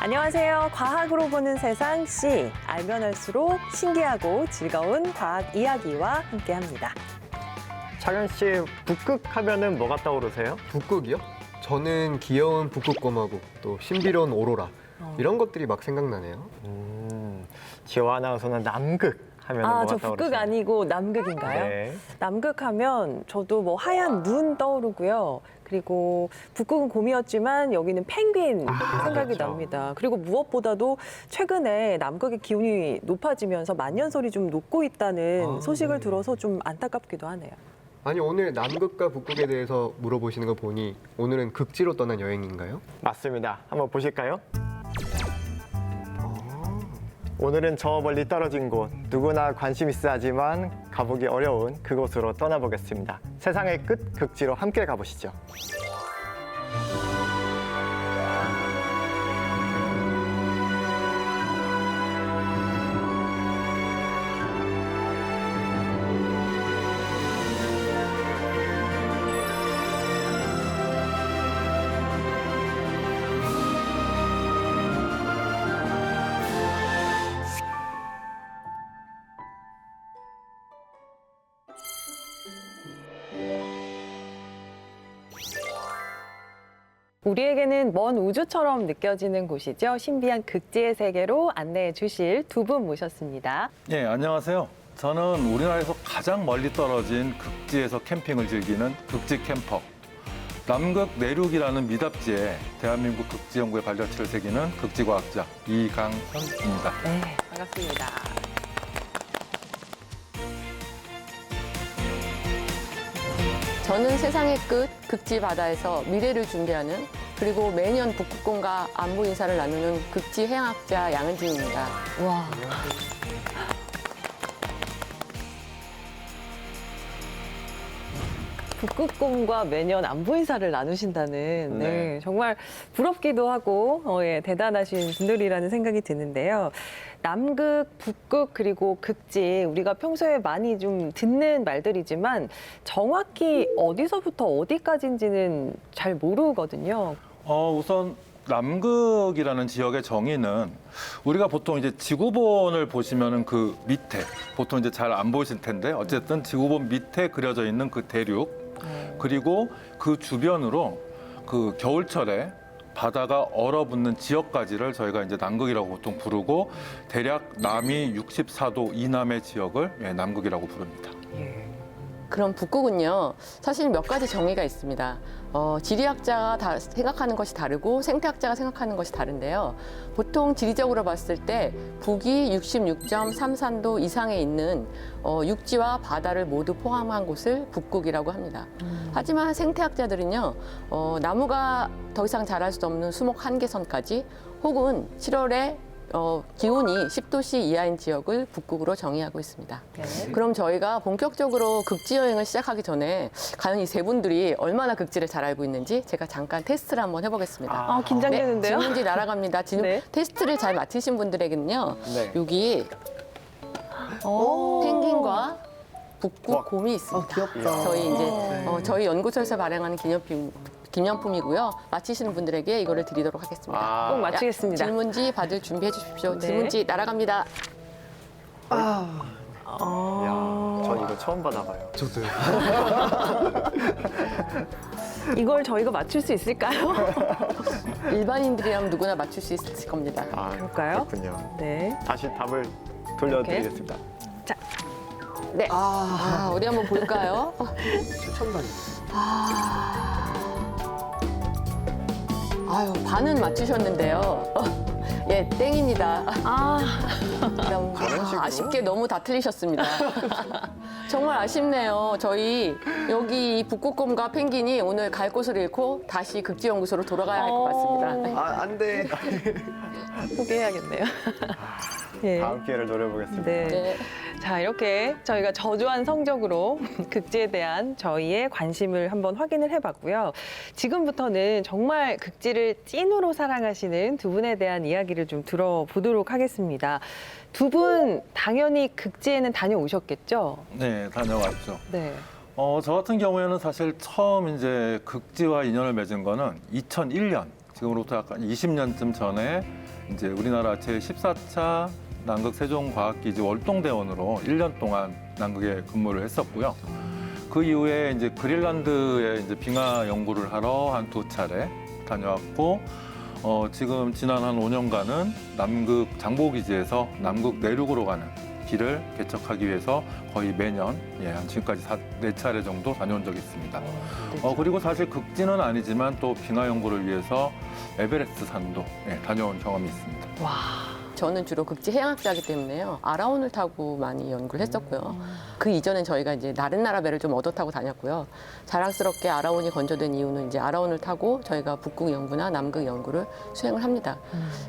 안녕하세요. 과학으로 보는 세상 C. 알면 할수록 신기하고 즐거운 과학 이야기와 함께합니다. 창현 씨, 북극 하면은 뭐가 떠오르세요? 북극이요? 저는 귀여운 북극곰하고 또 신비로운 오로라 이런 것들이 막 생각나네요. 지호 아나운서는 남극 하면은 뭐가 저 떠오르세요? 북극 아니고 남극인가요? 네. 남극 하면 저도 뭐 하얀 눈 떠오르고요. 그리고 북극은 곰이었지만 여기는 펭귄 생각이 그렇죠. 납니다. 그리고 무엇보다도 최근에 남극의 기온이 높아지면서 만년설이 좀 녹고 있다는 소식을 들어서 좀 안타깝기도 하네요. 아니 오늘 남극과 북극에 대해서 물어보시는 거 보니 오늘은 극지로 떠난 여행인가요? 맞습니다. 한번 보실까요? 오늘은 저 멀리 떨어진 곳, 누구나 관심 있어 하지만 가보기 어려운 그곳으로 떠나보겠습니다. 세상의 끝, 극지로 함께 가보시죠. 우리에게는 먼 우주처럼 느껴지는 곳이죠. 신비한 극지의 세계로 안내해 주실 두 분 모셨습니다. 예, 안녕하세요. 저는 우리나라에서 가장 멀리 떨어진 극지에서 캠핑을 즐기는 극지 캠퍼, 남극 내륙이라는 미답지에 대한민국 극지 연구의 발자취를 새기는 극지과학자 이강현입니다. 네, 반갑습니다. 저는 세상의 끝 극지 바다에서 미래를 준비하는 그리고 매년 북극곰과 안부 인사를 나누는 극지 해양학자 양은진입니다. 와. 북극곰과 매년 안부 인사를 나누신다는 네. 정말 부럽기도 하고 대단하신 분들이라는 생각이 드는데요. 남극, 북극 그리고 극지 우리가 평소에 많이 좀 듣는 말들이지만 정확히 어디서부터 어디까지인지는 잘 모르거든요. 우선 남극이라는 지역의 정의는 우리가 보통 이제 지구본을 보시면은 그 밑에 보통 이제 잘 안 보이실 텐데 어쨌든 지구본 밑에 그려져 있는 그 대륙 그리고 그 주변으로 그 겨울철에 바다가 얼어붙는 지역까지를 저희가 이제 남극이라고 보통 부르고 대략 남이 64도 이남의 지역을 남극이라고 부릅니다. 그럼 북극은요, 사실 몇 가지 정의가 있습니다. 지리학자가 생각하는 것이 다르고 생태학자가 생각하는 것이 다른데요. 보통 지리적으로 봤을 때 북이 66.33도 이상에 있는 육지와 바다를 모두 포함한 곳을 북극이라고 합니다. 하지만 생태학자들은요, 나무가 더 이상 자랄 수 없는 수목 한계선까지 혹은 7월에 기온이 10도씨 이하인 지역을 북극으로 정의하고 있습니다. 네. 그럼 저희가 본격적으로 극지 여행을 시작하기 전에 과연 이 세 분들이 얼마나 극지를 잘 알고 있는지 제가 잠깐 테스트를 한번 해보겠습니다. 긴장되는데요. 네, 질문지 날아갑니다. 네. 테스트를 잘 마치신 분들에게는요, 네. 여기 펭귄과 북극곰이 있습니다. 귀엽다. 저희 이제 저희 연구소에서 발행하는 기념품이고요. 마치시는 분들에게 이거를 드리도록 하겠습니다. 꼭 맞추겠습니다. 질문지 받을 준비해 주십시오. 네. 질문지 날아갑니다. 야, 전 이거 처음 받아봐요. 저도요. 이걸 저희가 맞출 수 있을까요? 일반인들이라면 누구나 맞출 수 있을 겁니다. 그럴까요? 그렇군요. 네. 다시 답을 돌려드리겠습니다. 네. 어디 한번 볼까요? 추천받습니다. 아유, 반은 맞추셨는데요. 예, 땡입니다. 그럼 저런 식으로? 아쉽게 너무 다 틀리셨습니다. 정말 아쉽네요. 저희 여기 이 북극곰과 펭귄이 오늘 갈 곳을 잃고 다시 극지연구소로 돌아가야 할 것 같습니다. 네. 안 돼. 포기해야겠네요. 예. 다음 기회를 노려보겠습니다. 네. 네. 자, 이렇게 저희가 저조한 성적으로 극지에 대한 저희의 관심을 한번 확인을 해봤고요. 지금부터는 정말 극지를 찐으로 사랑하시는 두 분에 대한 이야기를 좀 들어보도록 하겠습니다. 두 분 당연히 극지에는 다녀오셨겠죠? 네, 다녀왔죠. 네. 저 같은 경우에는 사실 처음 이제 극지와 인연을 맺은 거는 2001년, 지금으로부터 약간 20년쯤 전에 이제 우리나라 제14차 남극 세종과학기지 월동대원으로 1년 동안 남극에 근무를 했었고요. 그 이후에 이제 그린란드에 이제 빙하 연구를 하러 한 2차례 다녀왔고, 지금 지난 한 5년간은 남극 장보기지에서 남극 내륙으로 가는 길을 개척하기 위해서 거의 매년 한 지금까지 4차례 정도 다녀온 적이 있습니다. 그리고 사실 극지는 아니지만 또 빙하 연구를 위해서 에베레스트 산도 다녀온 경험이 있습니다. 저는 주로 극지 해양학자이기 때문에요. 아라온을 타고 많이 연구를 했었고요. 그 이전엔 저희가 이제 나른나라배를 좀 얻어 타고 다녔고요. 자랑스럽게 아라온이 건조된 이유는 이제 아라온을 타고 저희가 북극 연구나 남극 연구를 수행을 합니다.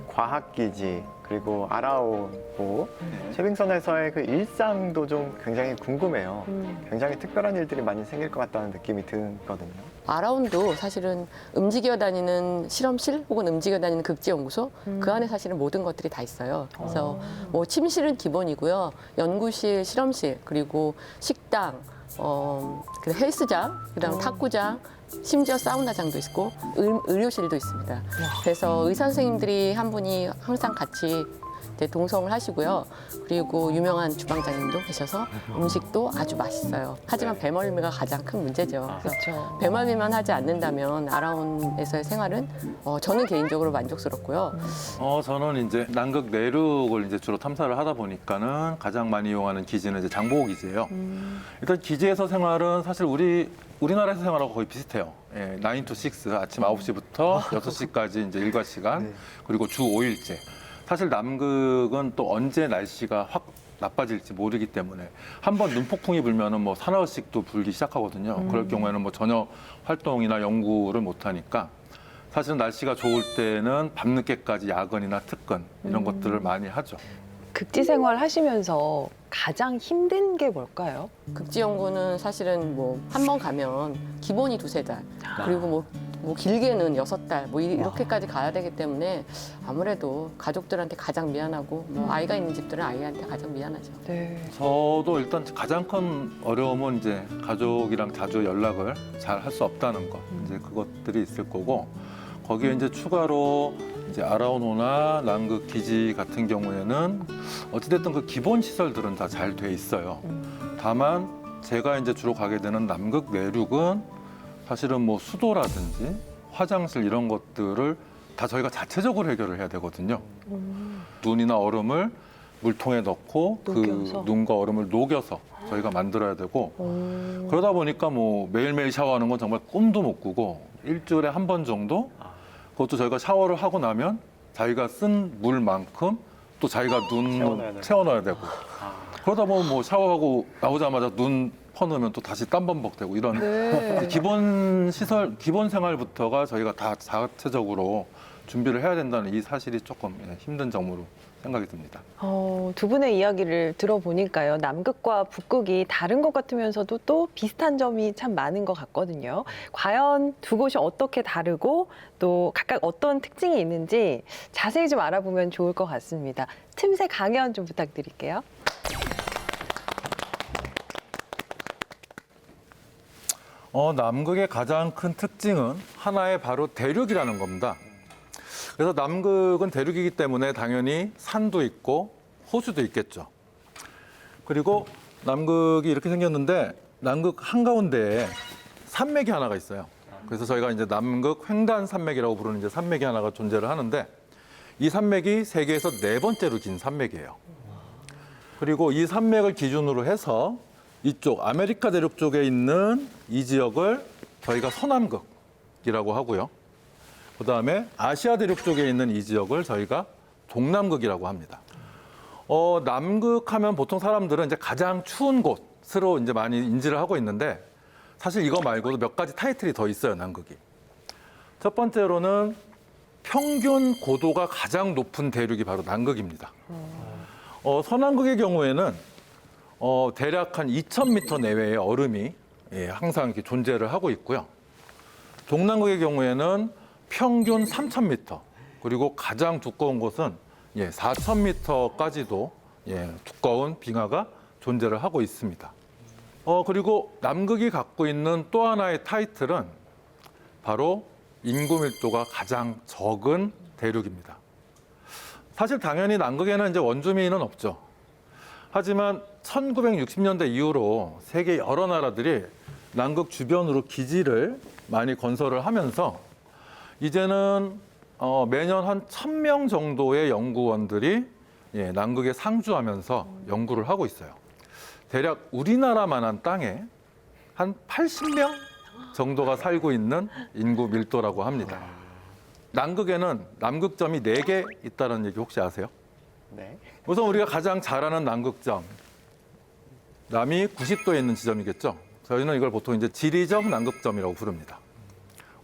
과학기지 그리고 아라오고 최빙선에서의 그 일상도 좀 굉장히 궁금해요. 굉장히 특별한 일들이 많이 생길 것 같다는 느낌이 들거든요. 아라온도 사실은 움직여 다니는 실험실 혹은 움직여 다니는 극지연구소 그 안에 사실은 모든 것들이 다 있어요. 그래서 뭐 침실은 기본이고요. 연구실, 실험실, 그리고 식당, 그 헬스장, 그다음 탁구장, 심지어 사우나장도 있고 의료실도 있습니다. 그래서 의사 선생님들이 한 분이 항상 같이 이제 동성을 하시고요. 그리고 유명한 주방장님도 계셔서 음식도 아주 맛있어요. 하지만 배멀미가 가장 큰 문제죠. 그래서 그렇죠. 배멀미만 하지 않는다면 아라온에서의 생활은 저는 개인적으로 만족스럽고요. 저는 이제 남극 내륙을 이제 주로 탐사를 하다 보니까는 가장 많이 이용하는 기지는 이제 장보고 기지예요. 일단 기지에서 생활은 사실 우리나라에서 생활하고 거의 비슷해요. 9 to 6 아침 9시부터 6시까지 이제 일과 시간 그리고 주 5일째. 사실 남극은 또 언제 날씨가 확 나빠질지 모르기 때문에 한번 눈폭풍이 불면은 뭐 사나흘씩도 불기 시작하거든요. 그럴 경우에는 뭐 전혀 활동이나 연구를 못 하니까 사실은 날씨가 좋을 때는 밤늦게까지 야근이나 특근 이런 것들을 많이 하죠. 극지 생활 하시면서 가장 힘든 게 뭘까요? 극지 연구는 사실은 뭐 한 번 가면 기본이 2-3달 그리고 뭐 길게는 6달 뭐 이렇게까지 가야 되기 때문에 아무래도 가족들한테 가장 미안하고 뭐 아이가 있는 집들은 아이한테 가장 미안하죠. 네. 저도 일단 가장 큰 어려움은 이제 가족이랑 자주 연락을 잘 할 수 없다는 것, 이제 그것들이 있을 거고 거기에 이제 추가로 이제 아라오노나 남극 기지 같은 경우에는 어찌됐든 그 기본 시설들은 다 잘 돼 있어요. 다만 제가 이제 주로 가게 되는 남극 내륙은 사실은 뭐 수도라든지 화장실 이런 것들을 다 저희가 자체적으로 해결을 해야 되거든요. 눈이나 얼음을 물통에 넣고 녹여서? 그 눈과 얼음을 녹여서 저희가 만들어야 되고 그러다 보니까 뭐 매일매일 샤워하는 건 정말 꿈도 못 꾸고 일주일에 한 번 정도 그것도 저희가 샤워를 하고 나면 자기가 쓴 물만큼 또 자기가 눈 채워넣어야 되고 그러다 보면 뭐 샤워하고 나오자마자 눈 퍼놓으면 또 다시 땀범벅 되고 이런 네. 기본 시설, 기본 생활부터가 저희가 다 자체적으로 준비를 해야 된다는 이 사실이 조금 힘든 점으로 생각이 듭니다. 두 분의 이야기를 들어보니까요. 남극과 북극이 다른 것 같으면서도 또 비슷한 점이 참 많은 것 같거든요. 과연 두 곳이 어떻게 다르고 또 각각 어떤 특징이 있는지 자세히 좀 알아보면 좋을 것 같습니다. 틈새 강연 좀 부탁드릴게요. 남극의 가장 큰 특징은 하나의 바로 대륙이라는 겁니다. 그래서 남극은 대륙이기 때문에 당연히 산도 있고 호수도 있겠죠. 그리고 남극이 이렇게 생겼는데 남극 한가운데에 산맥이 하나가 있어요. 그래서 저희가 이제 남극 횡단 산맥이라고 부르는 이제 산맥이 하나가 존재를 하는데 이 산맥이 세계에서 4번째로 긴 산맥이에요. 그리고 이 산맥을 기준으로 해서 이쪽 아메리카 대륙 쪽에 있는 이 지역을 저희가 서남극이라고 하고요. 그다음에 아시아 대륙 쪽에 있는 이 지역을 저희가 동남극이라고 합니다. 남극하면 보통 사람들은 이제 가장 추운 곳으로 이제 많이 인지를 하고 있는데 사실 이거 말고도 몇 가지 타이틀이 더 있어요, 남극이. 첫 번째로는 평균 고도가 가장 높은 대륙이 바로 남극입니다. 서남극의 경우에는 대략 한 2,000m 내외의 얼음이 항상 이렇게 존재를 하고 있고요. 동남극의 경우에는 평균 3,000m 그리고 가장 두꺼운 곳은 4,000m까지도 두꺼운 빙하가 존재를 하고 있습니다. 그리고 남극이 갖고 있는 또 하나의 타이틀은 바로 인구 밀도가 가장 적은 대륙입니다. 사실 당연히 남극에는 이제 원주민은 없죠. 하지만 1960년대 이후로 세계 여러 나라들이 남극 주변으로 기지를 많이 건설을 하면서 이제는 매년 한 1,000명 정도의 연구원들이 남극에 상주하면서 연구를 하고 있어요. 대략 우리나라만한 땅에 한 80명 정도가 살고 있는 인구 밀도라고 합니다. 남극에는 남극점이 4개 있다는 얘기 혹시 아세요? 네. 우선 우리가 가장 잘 아는 남극점, 남이 90도에 있는 지점이겠죠. 저희는 이걸 보통 이제 지리적 남극점이라고 부릅니다.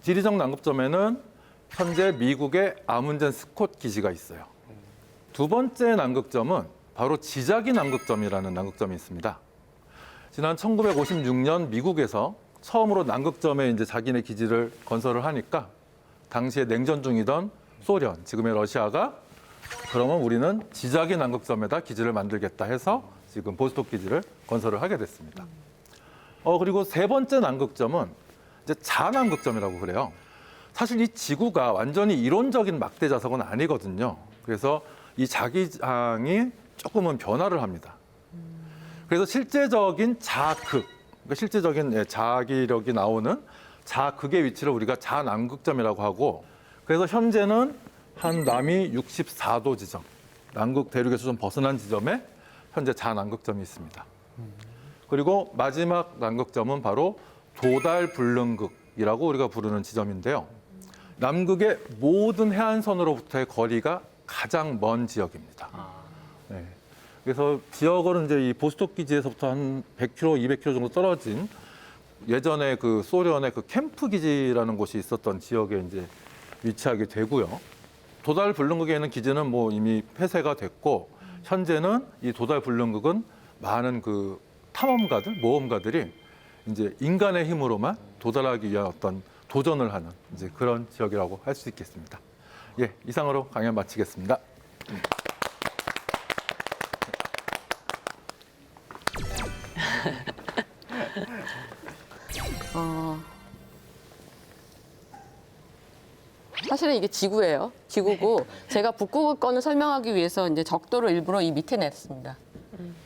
지리적 남극점에는 현재 미국의 아문젠 스콧 기지가 있어요. 두 번째 남극점은 바로 지자기 남극점이라는 남극점이 있습니다. 지난 1956년 미국에서 처음으로 남극점에 이제 자기네 기지를 건설을 하니까 당시에 냉전 중이던 소련, 지금의 러시아가 그러면 우리는 지자기 남극점에다 기지를 만들겠다 해서 지금 보스톡 기지를 건설을 하게 됐습니다. 그리고 세 번째 남극점은 이제 자남극점이라고 그래요. 사실 이 지구가 완전히 이론적인 막대 자석은 아니거든요. 그래서 이 자기장이 조금은 변화를 합니다. 그래서 실제적인 자극, 그러니까 실제적인 자기력이 나오는 자극의 위치를 우리가 자남극점이라고 하고, 그래서 현재는 한 남이 64도 지점, 남극 대륙에서 좀 벗어난 지점에 현재 자남극점이 있습니다. 그리고 마지막 남극점은 바로 도달 불능극이라고 우리가 부르는 지점인데요. 남극의 모든 해안선으로부터의 거리가 가장 먼 지역입니다. 네. 그래서 지역은 이제 이 보스톡 기지에서부터 한 100km, 200km 정도 떨어진 예전에 그 소련의 그 캠프 기지라는 곳이 있었던 지역에 이제 위치하게 되고요. 도달 불능극에 있는 기지는 뭐 이미 폐쇄가 됐고, 현재는 이 도달 불능극은 많은 그 탐험가들, 모험가들이 이제 인간의 힘으로만 도달하기 위한 어떤 도전을 하는 이제 그런 지역이라고 할 수 있겠습니다. 예, 이상으로 강연 마치겠습니다. 사실은 이게 지구예요. 지구고 제가 북극을 거는 설명하기 위해서 이제 적도를 일부러 이 밑에 냈습니다.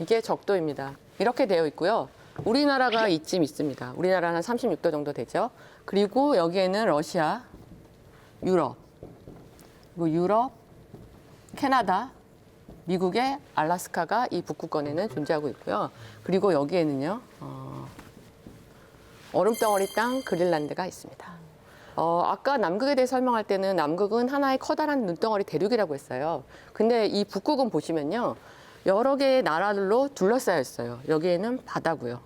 이게 적도입니다. 이렇게 되어 있고요. 우리나라가 이쯤 있습니다. 우리나라는 한 36도 정도 되죠. 그리고 여기에는 러시아, 유럽, 그리고 유럽, 캐나다, 미국의 알라스카가 이 북극권에는 존재하고 있고요. 그리고 여기에는요, 얼음덩어리 땅 그린란드가 있습니다. 아까 남극에 대해 설명할 때는 남극은 하나의 커다란 눈덩어리 대륙이라고 했어요. 근데 이 북극은 보시면요, 여러 개의 나라들로 둘러싸여 있어요. 여기에는 바다고요.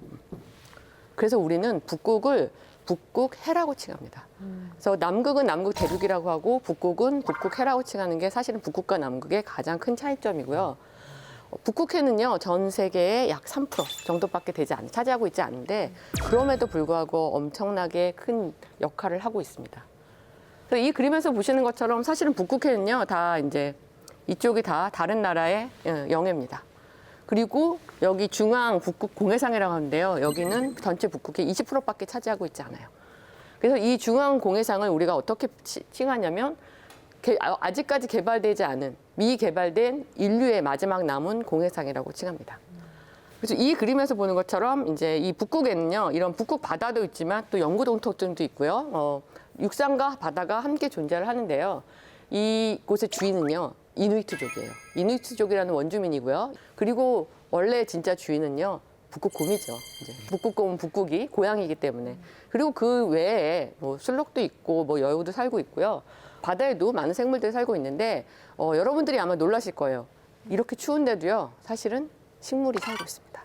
그래서 우리는 북극을 북극해라고 칭합니다. 그래서 남극은 남극 대륙이라고 하고 북극은 북극해라고 칭하는 게 사실은 북극과 남극의 가장 큰 차이점이고요. 북극해는요, 전 세계의 약 3% 정도밖에 차지하고 있지 않은데, 그럼에도 불구하고 엄청나게 큰 역할을 하고 있습니다. 그래서 이 그림에서 보시는 것처럼 사실은 북극해는요, 다 이제 이쪽이 다 다른 나라의 영해입니다. 그리고 여기 중앙 북극 공해상이라고 하는데요, 여기는 전체 북극의 20%밖에 차지하고 있지 않아요. 그래서 이 중앙 공해상을 우리가 어떻게 칭하냐면, 아직까지 개발되지 않은 미개발된 인류의 마지막 남은 공해상이라고 칭합니다. 그래서 이 그림에서 보는 것처럼 이제 이 북극에는요, 이런 북극 바다도 있지만 또 영구 동토층도 있고요. 육상과 바다가 함께 존재를 하는데요. 이곳의 주인은요, 이누이트족이에요. 이누이트족이라는 원주민이고요. 그리고 원래 진짜 주인은요, 북극곰이죠. 이제 북극곰은 북극이 고향이기 때문에. 그리고 그 외에 뭐 술록도 있고 뭐 여우도 살고 있고요. 바다에도 많은 생물들이 살고 있는데, 여러분들이 아마 놀라실 거예요. 이렇게 추운데도요, 사실은 식물이 살고 있습니다.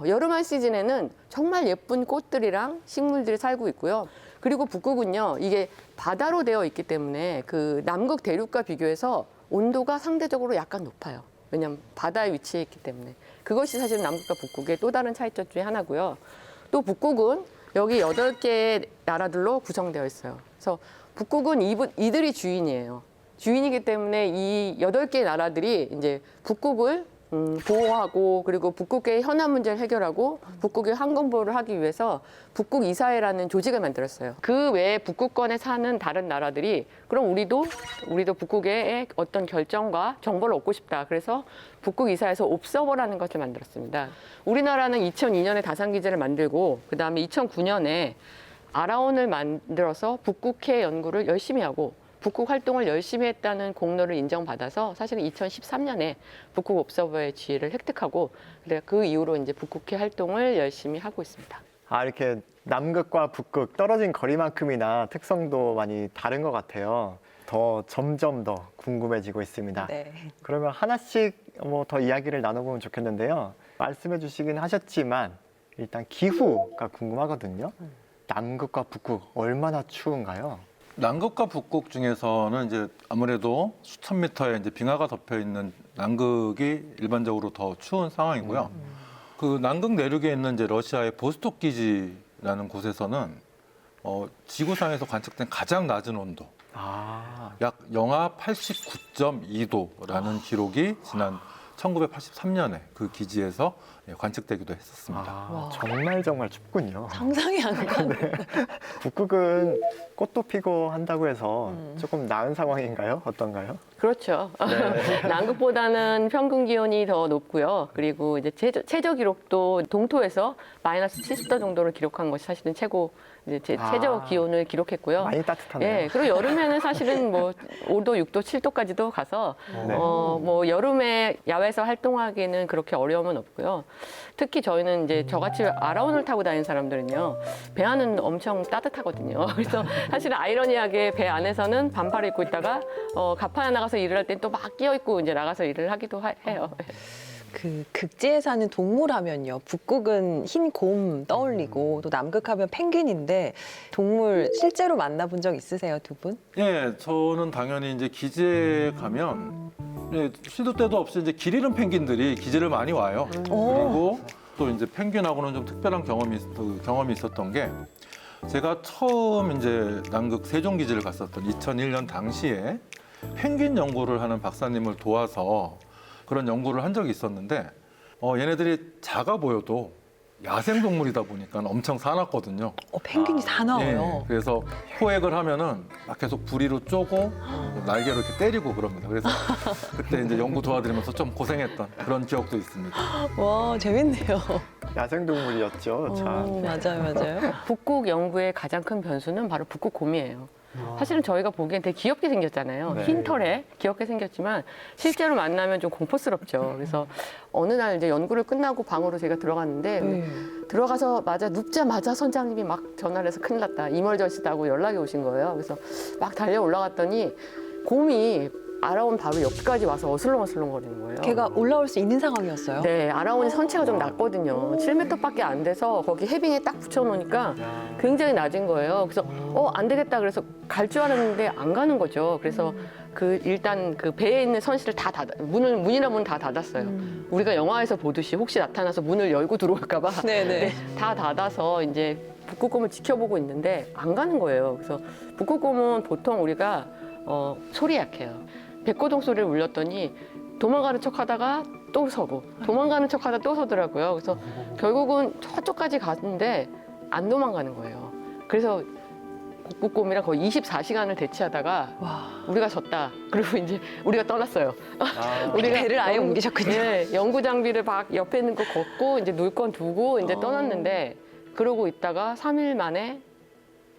여름한 시즌에는 정말 예쁜 꽃들이랑 식물들이 살고 있고요. 그리고 북극은요, 이게 바다로 되어 있기 때문에 그 남극 대륙과 비교해서 온도가 상대적으로 약간 높아요. 왜냐하면 바다에 위치해 있기 때문에. 그것이 사실 남극과 북극의 또 다른 차이점 중에 하나고요. 또 북극은 여기 8개의 나라들로 구성되어 있어요. 그래서 북극은 이들이 주인이에요. 주인이기 때문에 이 8개의 나라들이 이제 북극을 보호하고 그리고 북극계의 현안 문제를 해결하고 북극의 항공보호를 하기 위해서 북극이사회라는 조직을 만들었어요. 그 외에 북극권에 사는 다른 나라들이 그럼 우리도 북극의 어떤 결정과 정보를 얻고 싶다. 그래서 북극이사에서 옵서버라는 것을 만들었습니다. 우리나라는 2002년에 다산기제를 만들고 그다음에 2009년에 아라온을 만들어서 북극해 연구를 열심히 하고 북극 활동을 열심히 했다는 공로를 인정받아서 사실은 2013년에 북극 옵서버의 지위를 획득하고 그 이후로 이제 북극해 활동을 열심히 하고 있습니다. 이렇게 남극과 북극 떨어진 거리만큼이나 특성도 많이 다른 것 같아요. 점점 더 궁금해지고 있습니다. 네. 그러면 하나씩 더 이야기를 나눠보면 좋겠는데요. 말씀해 주시긴 하셨지만 일단 기후가 궁금하거든요. 남극과 북극 얼마나 추운가요? 남극과 북극 중에서는 이제 아무래도 수천 미터의 이제 빙하가 덮여 있는 남극이 일반적으로 더 추운 상황이고요. 그 남극 내륙에 있는 이제 러시아의 보스톡 기지라는 곳에서는 지구상에서 관측된 가장 낮은 온도, 약 영하 89.2도라는 기록이 지난 1983년에 그 기지에서 관측되기도 했었습니다. 와. 정말 춥군요. 상상이 안 가네. 북극은 꽃도 피고 한다고 해서 조금 나은 상황인가요? 어떤가요? 그렇죠. 남극보다는 평균 기온이 더 높고요. 그리고 이제 최저 기록도 동토에서 마이너스 70도 정도를 기록한 것이 사실은 최고 최저 기온을 기록했고요. 많이 따뜻하네요. 예, 그리고 여름에는 사실은 5도, 6도, 7도까지도 가서 네. 여름에 야외에서 활동하기에는 그렇게 어려움은 없고요. 특히 저희는 이제 저같이 아라온을 타고 다니는 사람들은요, 배 안은 엄청 따뜻하거든요. 그래서 사실은 아이러니하게 배 안에서는 반팔을 입고 있다가 갑판에 나가서 일을 할 땐 또 막 끼어 입고 이제 나가서 일을 하기도 해요. 그 극지에 사는 동물 하면요. 북극은 흰 곰 떠올리고 또 남극하면 펭귄인데 동물 실제로 만나본 적 있으세요, 두 분? 예, 저는 당연히 이제 기지에 가면 시도 때도 없이 이제 길 잃은 펭귄들이 기지를 많이 와요. 그리고 또 이제 펭귄하고는 좀 특별한 경험이 있었던 게 제가 처음 이제 남극 세종 기지를 갔었던 2001년 당시에 펭귄 연구를 하는 박사님을 도와서 그런 연구를 한 적이 있었는데 얘네들이 작아 보여도 야생 동물이다 보니까 엄청 사납거든요. 펭귄이 다 나와요. 예, 그래서 포획을 하면은 막 계속 부리로 쪼고 날개로 이렇게 때리고 그럽니다. 그래서 그때 이제 연구 도와드리면서 좀 고생했던 그런 기억도 있습니다. 와, 재밌네요. 야생동물이었죠. 참. 맞아요. 북극 연구의 가장 큰 변수는 바로 북극곰이에요. 사실은 저희가 보기엔 되게 귀엽게 생겼잖아요. 네. 흰 털에 귀엽게 생겼지만 실제로 만나면 좀 공포스럽죠. 그래서 어느 날 이제 연구를 끝나고 방으로 제가 들어갔는데 들어가서 눕자마자 선장님이 막 전화를 해서 큰일 났다. 이멀전시다고 연락이 오신 거예요. 그래서 막 달려 올라갔더니 곰이 아라온 바로 옆까지 와서 어슬렁어슬렁 거리는 거예요. 걔가 올라올 수 있는 상황이었어요? 네, 아라온이 선체가 좀 낮거든요. 7m밖에 안 돼서 거기 해빙에 딱 붙여놓으니까 굉장히 낮은 거예요. 그래서 안 되겠다 그래서 갈 줄 알았는데 안 가는 거죠. 그래서 일단 그 배에 있는 선실을 다 문이나 문 다 닫았어요. 우리가 영화에서 보듯이 혹시 나타나서 문을 열고 들어올까 봐 네네. 다 닫아서 이제 북극곰을 지켜보고 있는데 안 가는 거예요. 그래서 북극곰은 보통 우리가 소리에 약해요. 백고동 소리를 울렸더니 도망가는 척하다가 또 서고 도망가는 척하다 또 서더라고요. 그래서 결국은 저쪽까지 갔는데 안 도망가는 거예요. 그래서 북극곰이랑 거의 24시간을 대치하다가 우리가 졌다. 그리고 이제 우리가 떠났어요. 우리가 배를 아예 옮기셨군요. 네, 연구 장비를 막 옆에 있는 거 걷고 이제 놀 건 두고 이제 떠났는데 그러고 있다가 3일 만에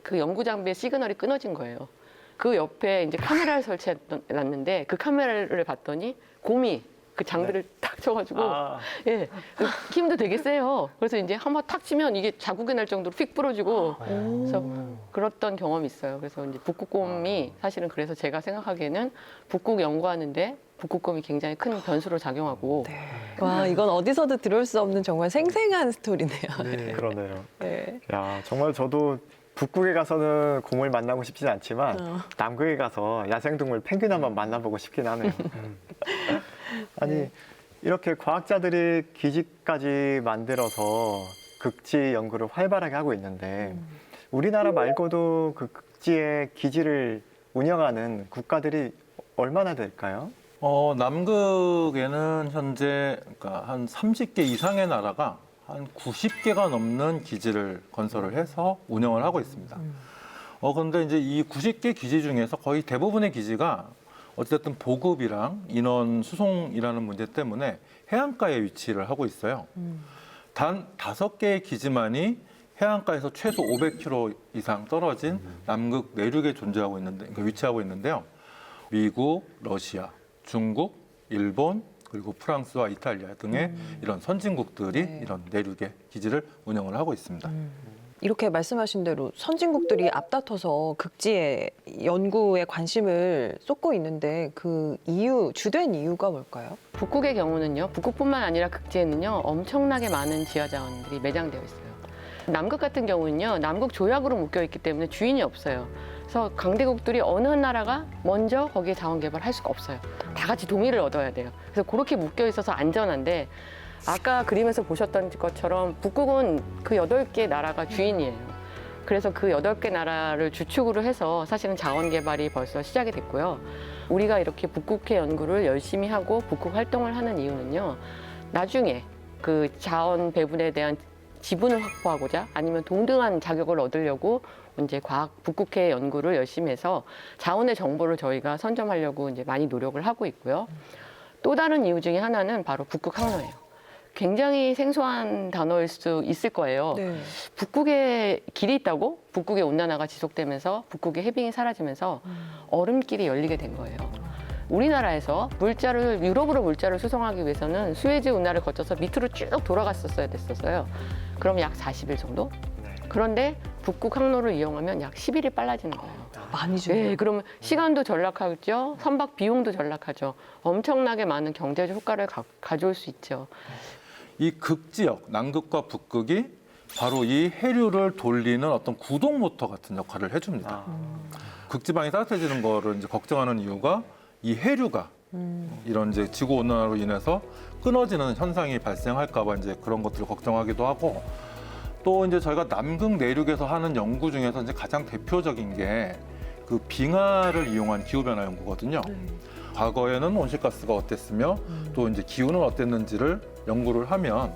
그 연구 장비의 시그널이 끊어진 거예요. 그 옆에 이제 카메라를 설치해놨는데 그 카메라를 봤더니 곰이 그 장비를 탁 쳐가지고 예, 그 힘도 되게 세요. 그래서 이제 한번 탁 치면 이게 자국이 날 정도로 휙 부러지고 그래서 그랬던 경험이 있어요. 그래서 이제 북극곰이 사실은 그래서 제가 생각하기에는 북극 연구하는데 북극곰이 굉장히 큰 변수로 작용하고 와, 이건 어디서도 들을 수 없는 정말 생생한 스토리네요. 그러네요. 네. 야, 정말 저도 북극에 가서는 곰을 만나고 싶진 않지만 남극에 가서 야생동물 펭귄 한번 만나보고 싶긴 하네요. 아니, 이렇게 과학자들이 기지까지 만들어서 극지 연구를 활발하게 하고 있는데 우리나라 말고도 그 극지에 기지를 운영하는 국가들이 얼마나 될까요? 남극에는 현재 그러니까 한 30개 이상의 나라가 한 90개가 넘는 기지를 건설을 해서 운영을 하고 있습니다. 그런데 이제 이 90개 기지 중에서 거의 대부분의 기지가 어쨌든 보급이랑 인원 수송이라는 문제 때문에 해안가에 위치를 하고 있어요. 단 5개의 기지만이 해안가에서 최소 500km 이상 떨어진 남극 내륙에 존재하고 있는데, 그러니까 위치하고 있는데요. 미국, 러시아, 중국, 일본, 그리고 프랑스와 이탈리아 등의 이런 선진국들이 네. 이런 내륙에 기지를 운영을 하고 있습니다. 이렇게 말씀하신 대로 선진국들이 앞다퉈서 극지의 연구에 관심을 쏟고 있는데 그 이유, 주된 이유가 뭘까요? 북극의 경우는요, 북극뿐만 아니라 극지에는요, 엄청나게 많은 지하 자원들이 매장되어 있어요. 남극 같은 경우는요, 남극 조약으로 묶여 있기 때문에 주인이 없어요. 그래서 강대국들이 어느 한 나라가 먼저 거기에 자원 개발할 수가 없어요. 다 같이 동의를 얻어야 돼요. 그래서 그렇게 묶여 있어서 안전한데, 아까 그림에서 보셨던 것처럼 북극은 그 8개 나라가 주인이에요. 그래서 그 8개 나라를 주축으로 해서 사실은 자원 개발이 벌써 시작이 됐고요. 우리가 이렇게 북극해 연구를 열심히 하고 북극 활동을 하는 이유는요, 나중에 그 자원 배분에 대한 지분을 확보하고자 아니면 동등한 자격을 얻으려고 이제 북극해 연구를 열심히 해서 자원의 정보를 저희가 선점하려고 이제 많이 노력을 하고 있고요. 또 다른 이유 중에 하나는 바로 북극 항로예요. 굉장히 생소한 단어일 수 있을 거예요. 네. 북극에 길이 있다고? 북극의 온난화가 지속되면서 북극의 해빙이 사라지면서 얼음길이 열리게 된 거예요. 우리나라에서 유럽으로 물자를 수송하기 위해서는 수에즈 운하를 거쳐서 밑으로 쭉 돌아갔었어야 됐었어요. 그럼 약 40일 정도? 그런데 북극 항로를 이용하면 약 10일이 빨라지는 거예요. 많이 주네요. 네, 그러면 시간도 절약하죠. 선박 비용도 절약하죠. 엄청나게 많은 경제적 효과를 가져올 수 있죠. 이 극지역, 남극과 북극이 바로 이 해류를 돌리는 어떤 구동 모터 같은 역할을 해줍니다. 극지방이 따뜻해지는 거를 이제 걱정하는 이유가 이 해류가 이런 이제 지구 온난화로 인해서 끊어지는 현상이 발생할까봐 이제 그런 것들을 걱정하기도 하고, 또 이제 저희가 남극 내륙에서 하는 연구 중에서 이제 가장 대표적인 게 그 빙하를 이용한 기후 변화 연구거든요. 과거에는 온실가스가 어땠으며 또 이제 기후는 어땠는지를 연구를 하면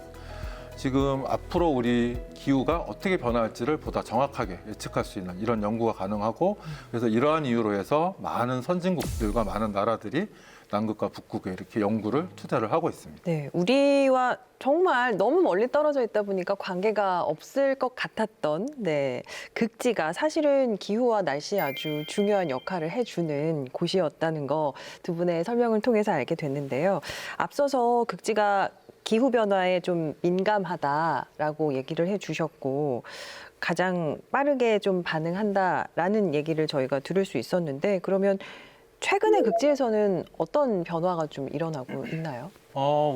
지금 앞으로 우리 기후가 어떻게 변할지를 보다 정확하게 예측할 수 있는 이런 연구가 가능하고, 그래서 이러한 이유로 해서 많은 선진국들과 많은 나라들이 남극과 북극에 이렇게 연구를 투자를 하고 있습니다. 네, 우리와 정말 너무 멀리 떨어져 있다 보니까 관계가 없을 것 같았던 극지가 사실은 기후와 날씨에 아주 중요한 역할을 해주는 곳이었다는 거 두 분의 설명을 통해서 알게 됐는데요. 앞서서 극지가 기후 변화에 좀 민감하다라고 얘기를 해주셨고 가장 빠르게 좀 반응한다라는 얘기를 저희가 들을 수 있었는데, 그러면 최근에 극지에서는 어떤 변화가 좀 일어나고 있나요?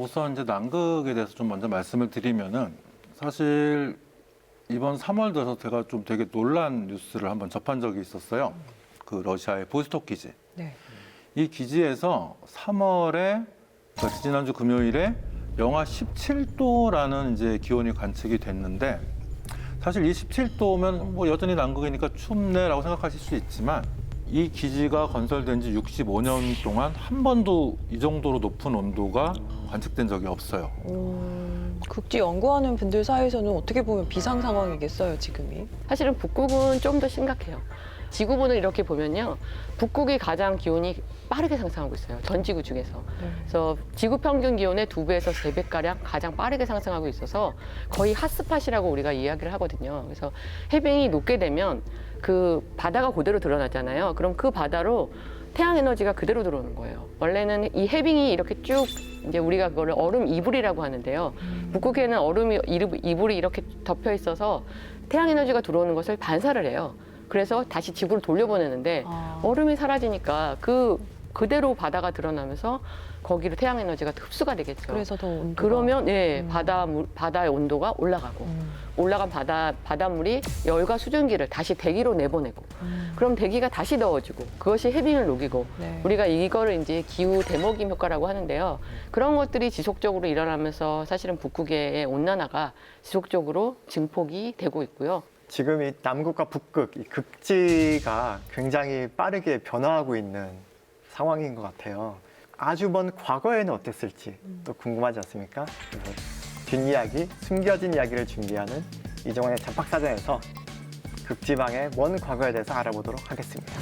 우선 이제 남극에 대해서 좀 먼저 말씀을 드리면은, 사실 이번 3월 들어서 제가 좀 되게 놀란 뉴스를 한번 접한 적이 있었어요. 그 러시아의 보스톡 기지. 네. 이 기지에서 3월에, 그러니까 지난주 금요일에 영하 17도라는 이제 기온이 관측이 됐는데, 사실 이 17도면 뭐 여전히 남극이니까 춥네라고 생각하실 수 있지만, 이 기지가 건설된 지 65년 동안 한 번도 이 정도로 높은 온도가 관측된 적이 없어요. 극지 연구하는 분들 사이에서는 어떻게 보면 비상 상황이겠어요, 지금이. 사실은 북극은 좀 더 심각해요. 지구본을 이렇게 보면요, 북극이 가장 기온이 빠르게 상승하고 있어요. 전 지구 중에서. 그래서 지구 평균 기온의 2배에서 3배가량 가장 빠르게 상승하고 있어서 거의 핫스팟이라고 우리가 이야기를 하거든요. 그래서 해빙이 높게 되면 그 바다가 그대로 드러나잖아요. 그럼 그 바다로 태양 에너지가 그대로 들어오는 거예요. 원래는 이 해빙이 이렇게 쭉 이제 우리가 그거를 얼음 이불이라고 하는데요. 북극에는 이불이 이렇게 덮여 있어서 태양 에너지가 들어오는 것을 반사를 해요. 그래서 다시 지구로 돌려보내는데 얼음이 사라지니까 그대로 바다가 드러나면서 거기로 태양 에너지가 흡수가 되겠죠. 그래서 더 온도가. 그러면 바다의 온도가 올라가고 올라간 바닷물이 열과 수증기를 다시 대기로 내보내고 그럼 대기가 다시 더워지고 그것이 해빙을 녹이고 네. 우리가 이거를 이제 기후 대먹임 효과라고 하는데요. 그런 것들이 지속적으로 일어나면서 사실은 북극의 온난화가 지속적으로 증폭이 되고 있고요. 지금 이 남극과 북극, 이 극지가 굉장히 빠르게 변화하고 있는 상황인 것 같아요. 아주 먼 과거에는 어땠을지 또 궁금하지 않습니까? 그래서 뒷이야기, 숨겨진 이야기를 준비하는 이정원의 잡박사전에서 극지방의 먼 과거에 대해서 알아보도록 하겠습니다.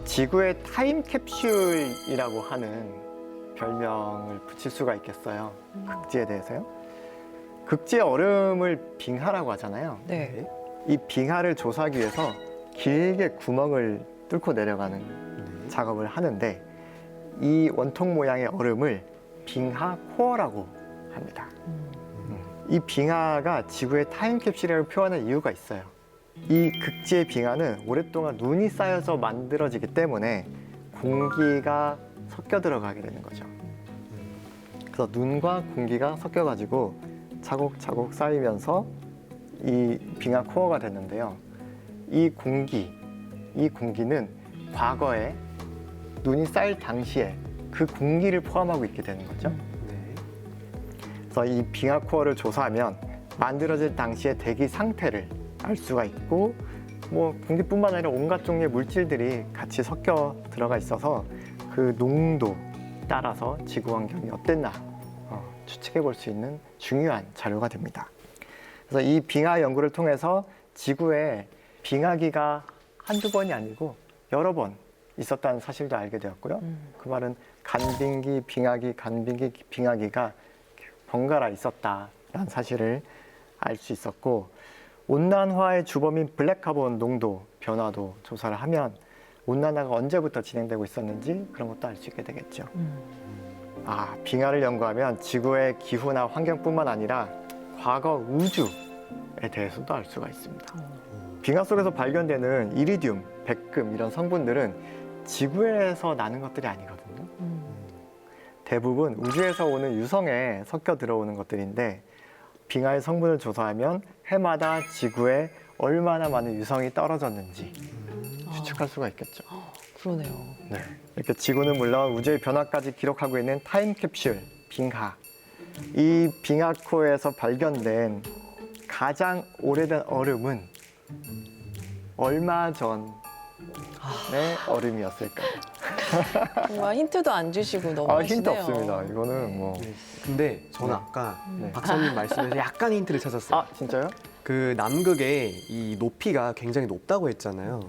지구의 타임캡슐이라고 하는 별명을 붙일 수가 있겠어요. 극지에 대해서요. 극지의 얼음을 빙하라고 하잖아요. 네. 이 빙하를 조사하기 위해서 길게 구멍을 뚫고 내려가는 작업을 하는데 이 원통 모양의 얼음을 빙하 코어라고 합니다. 이 빙하가 지구의 타임캡슐이라고 표현하는 이유가 있어요. 이 극지의 빙하는 오랫동안 눈이 쌓여서 만들어지기 때문에 공기가 섞여 들어가게 되는 거죠. 그래서 눈과 공기가 섞여가지고 차곡차곡 쌓이면서 이 빙하 코어가 됐는데요. 이 공기는 과거에 눈이 쌓일 당시에 그 공기를 포함하고 있게 되는 거죠. 네. 그래서 이 빙하 코어를 조사하면 만들어질 당시의 대기 상태를 알 수가 있고 뭐 공기뿐만 아니라 온갖 종류의 물질들이 같이 섞여 들어가 있어서 그 농도 따라서 지구 환경이 어땠나 추측해 볼 수 있는 중요한 자료가 됩니다. 그래서 이 빙하 연구를 통해서 지구에 빙하기가 한두 번이 아니고 여러 번 있었다는 사실도 알게 되었고요. 그 말은 간빙기, 빙하기가 번갈아 있었다라는 사실을 알 수 있었고 온난화의 주범인 블랙카본 농도 변화도 조사를 하면 온난화가 언제부터 진행되고 있었는지 그런 것도 알 수 있게 되겠죠. 빙하를 연구하면 지구의 기후나 환경뿐만 아니라 과거 우주에 대해서도 알 수가 있습니다. 빙하 속에서 발견되는 이리듐, 백금 이런 성분들은 지구에서 나는 것들이 아니거든요. 대부분 우주에서 오는 유성에 섞여 들어오는 것들인데 빙하의 성분을 조사하면 해마다 지구에 얼마나 많은 유성이 떨어졌는지 추측할 수가 있겠죠. 그러네요. 네. 이렇게 지구는 물론 우주의 변화까지 기록하고 있는 타임캡슐 빙하. 이 빙하코에서 발견된 가장 오래된 얼음은 얼마 전의 얼음이었을까요? 정말 힌트도 안 주시고 너무 힌트 하시네요. 없습니다. 이거는 뭐. 네. 근데 저는 네. 아까 네. 박사님 말씀에서 약간 힌트를 찾았어요. 진짜요? 그 남극의 이 높이가 굉장히 높다고 했잖아요.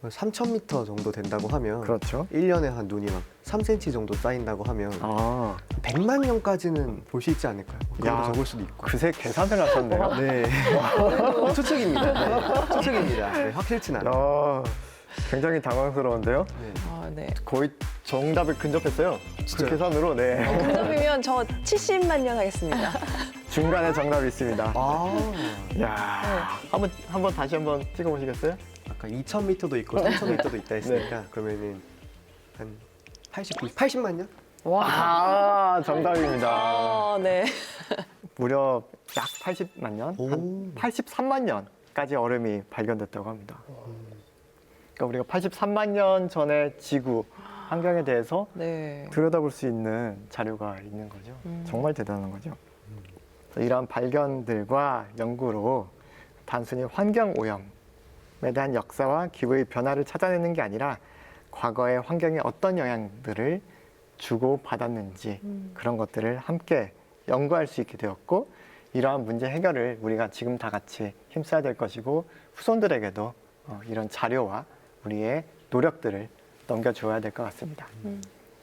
3,000m 정도 된다고 하면 그렇죠. 1년에 한 눈이 막 3cm 정도 쌓인다고 하면 100만 년까지는 볼 수 있지 않을까요? 그거로 야. 적을 수도 있고. 그새 계산을 하셨네요. 네. 추측입니다. 네. 추측입니다. 네, 확실치는 않아요. 굉장히 당황스러운데요. 네. 네. 거의 정답에 근접했어요. 그 진짜요? 계산으로. 네. 정답이면 저 70만 년 하겠습니다. 중간에 정답이 있습니다. 네. 야, 한번 다시 한번 찍어보시겠어요? 아까 2,000m도 있고 3,000m도 있다 했으니까 그러면은 한 80만 년? 정답입니다. 네. 무려 약 80만 년, 오. 한 83만 년까지 얼음이 발견됐다고 합니다. 그러니까 우리가 83만 년 전에 지구 환경에 대해서 네. 들여다볼 수 있는 자료가 있는 거죠. 정말 대단한 거죠. 그래서 이러한 발견들과 연구로 단순히 환경 오염에 대한 역사와 기후의 변화를 찾아내는 게 아니라 과거의 환경에 어떤 영향들을 주고 받았는지 그런 것들을 함께 연구할 수 있게 되었고 이러한 문제 해결을 우리가 지금 다 같이 힘써야 될 것이고 후손들에게도 이런 자료와 우리의 노력들을 넘겨줘야 될 것 같습니다.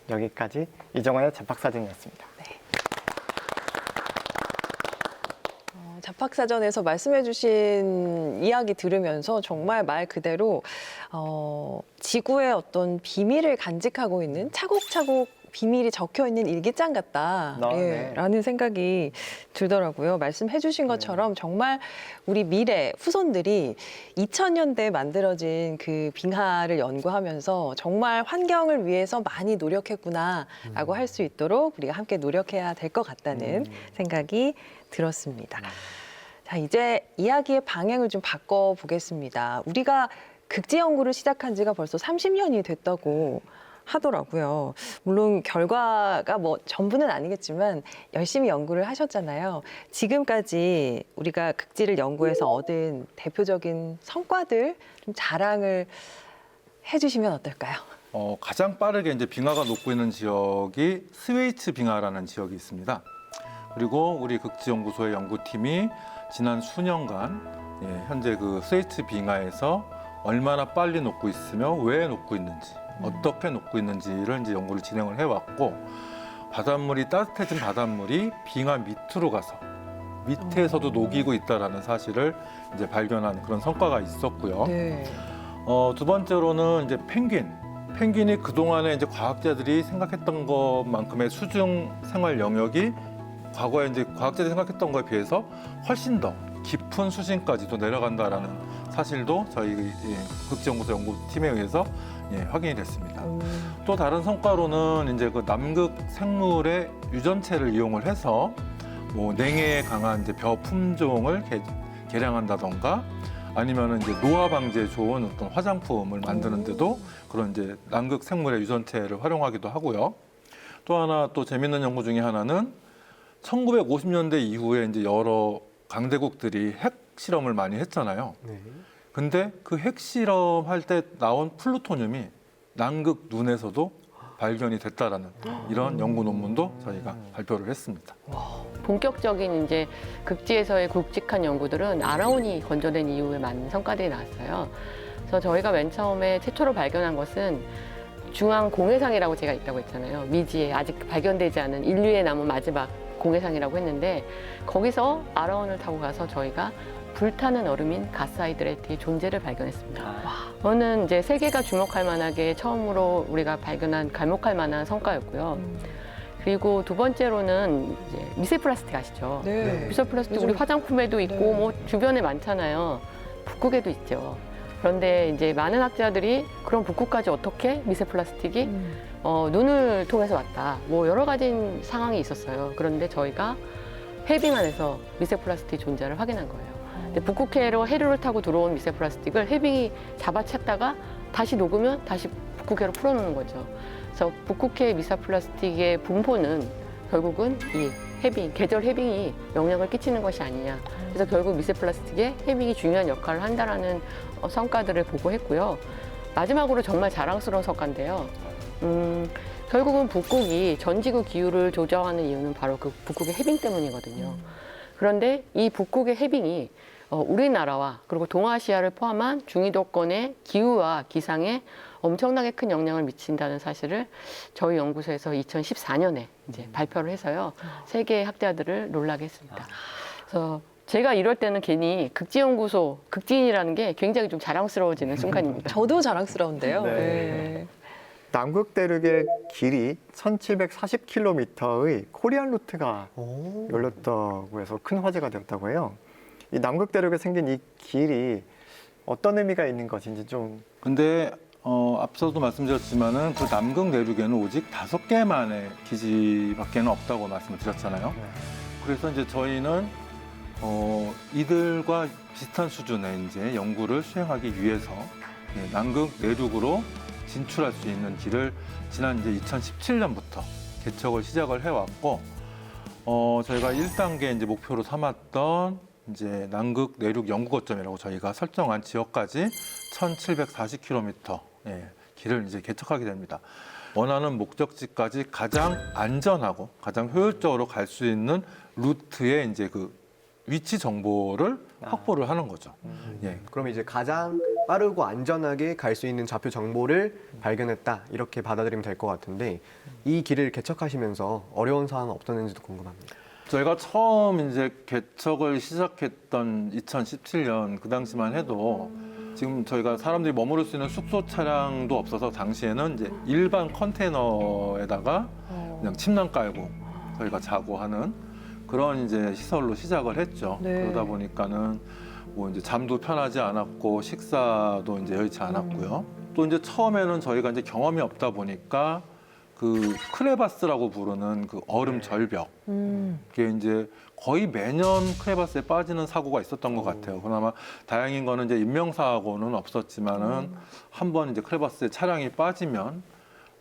여기까지 이정원의 잡박사전이었습니다. 잡학사전에서 말씀해주신 이야기 들으면서 정말 말 그대로 지구의 어떤 비밀을 간직하고 있는 차곡차곡 비밀이 적혀 있는 일기장 같다. 네. 라는 생각이 들더라고요. 말씀해주신 것처럼 정말 우리 미래 후손들이 2000년대에 만들어진 그 빙하를 연구하면서 정말 환경을 위해서 많이 노력했구나라고 할 수 있도록 우리가 함께 노력해야 될 것 같다는 생각이 들었습니다. 자, 이제 이야기의 방향을 좀 바꿔보겠습니다. 우리가 극지 연구를 시작한 지가 벌써 30년이 됐다고 하더라고요. 물론 결과가 뭐 전부는 아니겠지만 열심히 연구를 하셨잖아요. 지금까지 우리가 극지를 연구해서 얻은 대표적인 성과들 좀 자랑을 해주시면 어떨까요? 가장 빠르게 이제 빙하가 녹고 있는 지역이 스웨이츠 빙하라는 지역이 있습니다. 그리고 우리 극지연구소의 연구팀이 지난 수년간 현재 그 스웨이츠 빙하에서 얼마나 빨리 녹고 있으며 왜 녹고 있는지, 어떻게 녹고 있는지를 이제 연구를 진행을 해왔고, 바닷물이 따뜻해진 바닷물이 빙하 밑으로 가서 밑에서도 녹이고 있다라는 사실을 이제 발견한 그런 성과가 있었고요. 네. 두 번째로는 이제 펭귄이 그동안에 이제 과학자들이 생각했던 것만큼의 수중 생활 영역이 과거에 이제 과학자들이 생각했던 거에 비해서 훨씬 더 깊은 수심까지도 내려간다라는 사실도 저희 극지연구소 연구팀에 의해서 확인이 됐습니다. 또 다른 성과로는 이제 그 남극 생물의 유전체를 이용을 해서 뭐 냉해에 강한 이제 벼 품종을 개량한다던가 아니면은 이제 노화 방지에 좋은 어떤 화장품을 만드는데도 그런 이제 남극 생물의 유전체를 활용하기도 하고요. 또 하나 또 재밌는 연구 중에 하나는 1950년대 이후에 이제 여러 강대국들이 핵 실험을 많이 했잖아요. 네. 근데 그 핵 실험할 때 나온 플루토늄이 남극 눈에서도 발견이 됐다라는 이런 연구 논문도 저희가 발표를 했습니다. 본격적인 이제 극지에서의 굵직한 연구들은 아라온이 건조된 이후에 많은 성과들이 나왔어요. 그래서 저희가 맨 처음에 최초로 발견한 것은 중앙 공해상이라고 제가 있다고 했잖아요. 미지에 아직 발견되지 않은 인류에 남은 마지막 공해상이라고 했는데 거기서 아라온을 타고 가서 저희가 불타는 얼음인 가스하이드레이트의 존재를 발견했습니다. 저는 이제 세계가 주목할 만하게 처음으로 우리가 발견한 갈목할 만한 성과였고요. 그리고 두 번째로는 이제 미세 플라스틱 아시죠? 네. 미세 플라스틱 요즘- 우리 화장품에도 있고 네. 뭐 주변에 많잖아요. 북극에도 있죠. 그런데 이제 많은 학자들이 그럼 북극까지 어떻게 미세 플라스틱이 눈을 통해서 왔다. 뭐 여러 가지 상황이 있었어요. 그런데 저희가 해빙 안에서 미세 플라스틱 존재를 확인한 거예요. 근데 북극해로 해류를 타고 들어온 미세 플라스틱을 해빙이 잡아챘다가 다시 녹으면 다시 북극해로 풀어놓는 거죠. 그래서 북극해 미세 플라스틱의 분포는 결국은 이 해빙, 계절 해빙이 영향을 끼치는 것이 아니냐. 그래서 결국 미세 플라스틱의 해빙이 중요한 역할을 한다라는 성과들을 보고했고요. 마지막으로 정말 자랑스러운 성과인데요. 결국은 북극이 전지구 기후를 조정하는 이유는 바로 그 북극의 해빙 때문이거든요. 그런데 이 북극의 해빙이 우리나라와 그리고 동아시아를 포함한 중위도권의 기후와 기상에 엄청나게 큰 영향을 미친다는 사실을 저희 연구소에서 2014년에 이제 발표를 해서요. 세계 학자들을 놀라게 했습니다. 그래서 제가 이럴 때는 괜히 극지연구소, 극지인이라는 게 굉장히 좀 자랑스러워지는 순간입니다. 저도 자랑스러운데요. 네. 네. 남극 대륙의 길이 1740km의 코리안 루트가 오. 열렸다고 해서 큰 화제가 되었다고 해요. 이 남극 대륙에 생긴 이 길이 어떤 의미가 있는 것인지 좀 근데 앞서도 말씀드렸지만은 그 남극 내륙에는 오직 5개만의 기지밖에는 없다고 말씀을 드렸잖아요. 그래서 이제 저희는 이들과 비슷한 수준의 이제 연구를 수행하기 위해서 남극 내륙으로 진출할 수 있는 길을 지난 이제 2017년부터 개척을 시작을 해왔고, 저희가 1단계 이제 목표로 삼았던 이제 남극 내륙 연구 거점이라고 저희가 설정한 지역까지 1,740km 길을 이제 개척하게 됩니다. 원하는 목적지까지 가장 안전하고 가장 효율적으로 갈 수 있는 루트의 이제 그 위치 정보를 확보를 하는 거죠. 예. 그럼 이제 가장 빠르고 안전하게 갈 수 있는 좌표 정보를 발견했다 이렇게 받아들이면 될 것 같은데 이 길을 개척하시면서 어려운 사항은 없었는지도 궁금합니다. 저희가 처음 이제 개척을 시작했던 2017년 그 당시만 해도 지금 저희가 사람들이 머무를 수 있는 숙소 차량도 없어서 당시에는 이제 일반 컨테이너에다가 그냥 침낭 깔고 저희가 자고 하는 그런 이제 시설로 시작을 했죠. 네. 그러다 보니까는 뭐 이제 잠도 편하지 않았고 식사도 이제 여의치 않았고요. 또 이제 처음에는 저희가 이제 경험이 없다 보니까 그 크레바스라고 부르는 그 얼음 절벽 그게 이제 거의 매년 크레바스에 빠지는 사고가 있었던 것 같아요. 그나마 다행인 거는 이제 인명사고는 없었지만은 한 번 이제 크레바스에 차량이 빠지면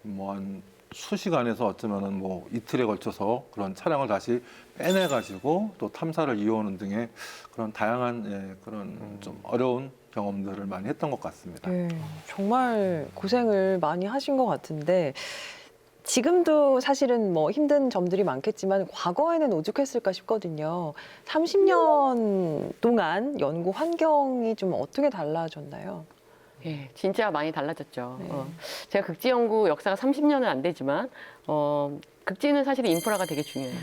뭐 한 수시간에서 어쩌면은 뭐 이틀에 걸쳐서 그런 차량을 다시 빼내 가지고 또 탐사를 이어오는 등의 그런 다양한 그런 좀 어려운 경험들을 많이 했던 것 같습니다. 네, 정말 고생을 많이 하신 것 같은데 지금도 사실은 뭐 힘든 점들이 많겠지만 과거에는 오죽했을까 싶거든요. 30년 동안 연구 환경이 좀 어떻게 달라졌나요? 예, 진짜 많이 달라졌죠. 네. 제가 극지 연구 역사가 30년은 안 되지만 극지는 사실 인프라가 되게 중요해요.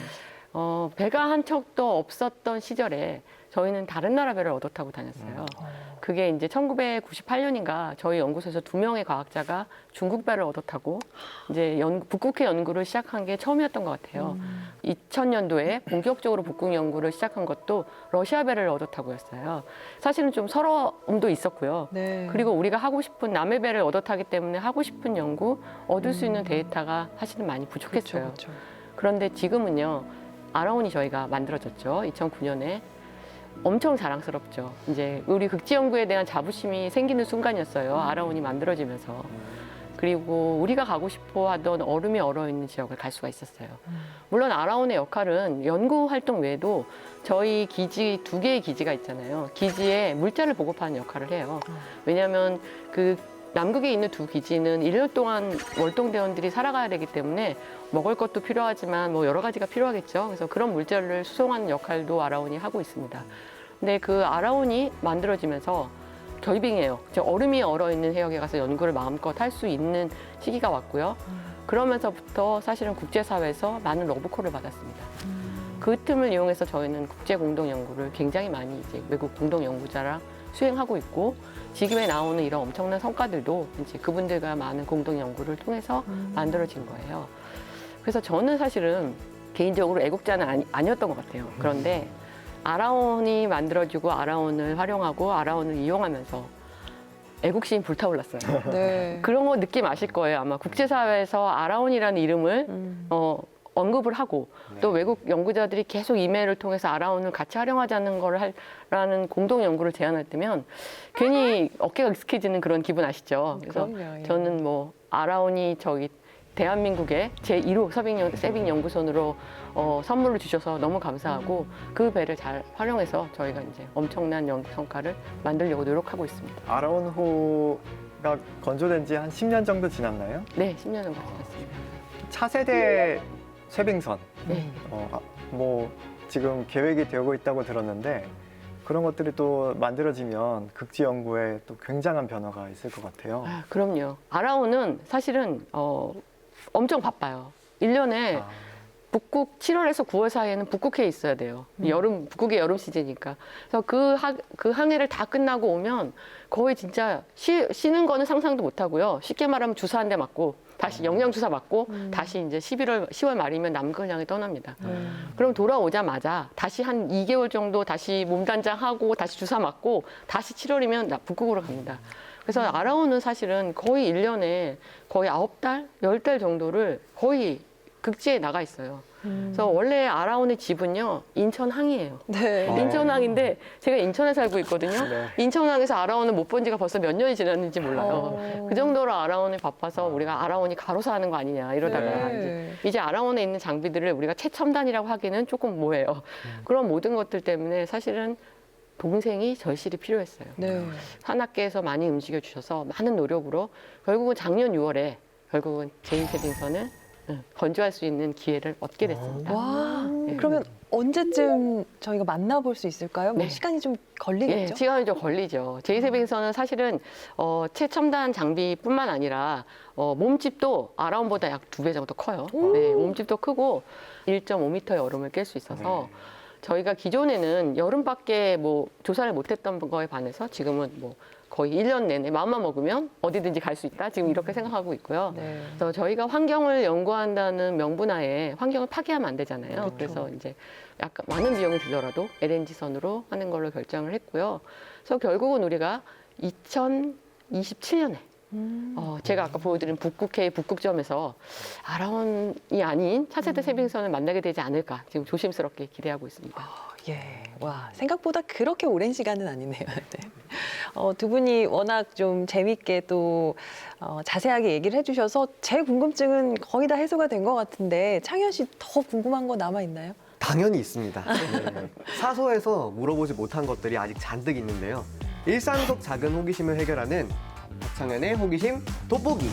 배가 한 척도 없었던 시절에 저희는 다른 나라 배를 얻어 타고 다녔어요. 그게 이제 1998년인가 저희 연구소에서 2명의 과학자가 중국 배를 얻어 타고 이제 북극해 연구를 시작한 게 처음이었던 것 같아요. 2000년도에 본격적으로 북극 연구를 시작한 것도 러시아 배를 얻어 타고였어요. 사실은 좀 서러움도 있었고요. 네. 그리고 우리가 하고 싶은 남의 배를 얻어 타기 때문에 하고 싶은 연구, 얻을 수 있는 데이터가 사실은 많이 부족했어요. 그렇죠. 그런데 지금은요, 아라온이 저희가 만들어졌죠. 2009년에. 엄청 자랑스럽죠. 이제 우리 극지 연구에 대한 자부심이 생기는 순간이었어요. 아라온이 만들어지면서. 그리고 우리가 가고 싶어 하던 얼음이 얼어있는 지역을 갈 수가 있었어요. 물론 아라온의 역할은 연구 활동 외에도 저희 기지 2개의 기지가 있잖아요. 기지에 물자를 보급하는 역할을 해요. 왜냐하면 그 남극에 있는 2 기지는 1년 동안 월동대원들이 살아가야 되기 때문에 먹을 것도 필요하지만 뭐 여러 가지가 필요하겠죠. 그래서 그런 물자를 수송하는 역할도 아라온이 하고 있습니다. 근데 그 아라온이 만들어지면서 결빙이에요. 얼음이 얼어있는 해역에 가서 연구를 마음껏 할 수 있는 시기가 왔고요. 그러면서부터 사실은 국제사회에서 많은 러브콜을 받았습니다. 그 틈을 이용해서 저희는 국제공동연구를 굉장히 많이 이제 외국 공동연구자랑 수행하고 있고 지금에 나오는 이런 엄청난 성과들도 이제 그분들과 많은 공동연구를 통해서 만들어진 거예요. 그래서 저는 사실은 개인적으로 애국자는 아니었던 것 같아요. 그런데 아라온이 만들어지고 아라온을 활용하고 아라온을 이용하면서 애국심이 불타올랐어요. 네. 그런 거 느낌 아실 거예요. 아마 국제사회에서 아라온이라는 이름을 언급을 하고 또 외국 연구자들이 계속 이메일을 통해서 아라온을 같이 활용하자는 걸 하라는 공동 연구를 제안할 때면 괜히 어깨가 익숙해지는 그런 기분 아시죠? 그래서 그럼요, 예. 저는 뭐 아라온이 저기 대한민국의 제1호 세빙 연구선으로 선물을 주셔서 너무 감사하고 그 배를 잘 활용해서 저희가 이제 엄청난 연구 성과를 만들려고 노력하고 있습니다. 아라온호가 건조된 지 한 10년 정도 지났나요? 네, 10년 정도 지났습니다. 차세대 쇄빙선, 네. 뭐 지금 계획이 되고 있다고 들었는데 그런 것들이 또 만들어지면 극지 연구에 또 굉장한 변화가 있을 것 같아요. 아, 그럼요. 아라온은 사실은 엄청 바빠요. 1년에 북극 7월에서 9월 사이에는 북극해에 있어야 돼요. 북극의 여름 시즌이니까. 그래서 그 항해를 다 끝나고 오면 거의 진짜 쉬는 거는 상상도 못 하고요. 쉽게 말하면 주사 한 대 맞고 다시 영양 주사 맞고 다시 이제 10월 말이면 남극을 향해 떠납니다. 그럼 돌아오자마자 다시 한 2개월 정도 다시 몸단장하고 다시 주사 맞고 다시 7월이면 북극으로 갑니다. 그래서 아라온은 사실은 거의 1년에 거의 9달, 10달 정도를 거의 극지에 나가 있어요. 그래서 원래 아라온의 집은요, 인천항이에요. 네. 인천항인데 제가 인천에 살고 있거든요. 네. 인천항에서 아라온을 못 본 지가 벌써 몇 년이 지났는지 몰라요. 그 정도로 아라온이 바빠서 우리가 아라온이 가로사 하는 거 아니냐 이러다가 네. 이제 아라온에 있는 장비들을 우리가 최첨단이라고 하기는 조금 뭐해요. 그런 모든 것들 때문에 사실은 동생이 절실히 필요했어요. 네. 산악계에서 많이 움직여 주셔서 많은 노력으로 결국은 작년 6월에 결국은 제인세빙선을 건조할 수 있는 기회를 얻게 됐습니다. 와, 네. 그러면 언제쯤 저희가 만나볼 수 있을까요? 뭐 네. 시간이 좀 예, 걸리겠죠? 시간이 좀 걸리죠. 제이세빙선은 사실은 최첨단 장비뿐만 아니라 몸집도 아라온보다 약 2배 정도 커요. 네, 몸집도 크고 1.5m의 얼음을 깰 수 있어서 저희가 기존에는 여름밖에 뭐 조사를 못했던 거에 반해서 지금은 뭐 거의 1년 내내 마음만 먹으면 어디든지 갈 수 있다. 지금 이렇게 생각하고 있고요. 네. 그래서 저희가 환경을 연구한다는 명분하에 환경을 파괴하면 안 되잖아요. 그렇죠. 그래서 이제 약간 많은 비용이 들더라도 LNG선으로 하는 걸로 결정을 했고요. 그래서 결국은 우리가 2027년에 제가 아까 보여드린 북극해 북극점에서 아라온이 아닌 차세대 세빙선을 만나게 되지 않을까 지금 조심스럽게 기대하고 있습니다. 예, 와 생각보다 그렇게 오랜 시간은 아니네요. 네. 두 분이 워낙 좀 재밌게 또 자세하게 얘기를 해주셔서 제 궁금증은 거의 다 해소가 된 것 같은데 창현 씨 더 궁금한 거 남아 있나요? 당연히 있습니다. 네. 사소해서 물어보지 못한 것들이 아직 잔뜩 있는데요. 일상 속 작은 호기심을 해결하는 박창현의 호기심 돋보기.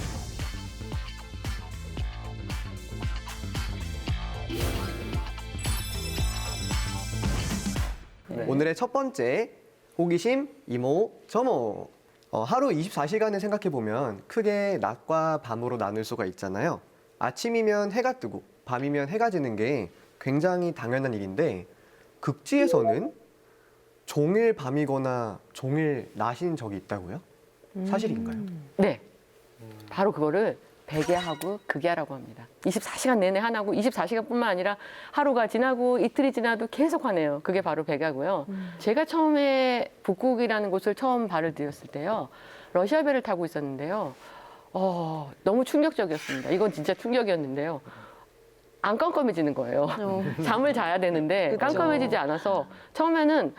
네. 오늘의 첫 번째 호기심 이모 저모. 하루 24시간을 생각해 보면 크게 낮과 밤으로 나눌 수가 있잖아요. 아침이면 해가 뜨고 밤이면 해가 지는 게 굉장히 당연한 일인데 극지에서는 종일 밤이거나 종일 낮인 적이 있다고요? 사실인가요? 네. 바로 그거를 백야하고 극야라고 합니다. 24시간 내내 하나고 24시간뿐만 아니라 하루가 지나고 이틀이 지나도 계속 하네요. 그게 바로 백야고요. 제가 처음에 북극이라는 곳을 처음 발을 들였을 때요. 러시아 배를 타고 있었는데요. 너무 충격적이었습니다. 이건 진짜 충격이었는데요. 안 깜깜해지는 거예요. 잠을 자야 되는데 그쵸. 깜깜해지지 않아서 처음에는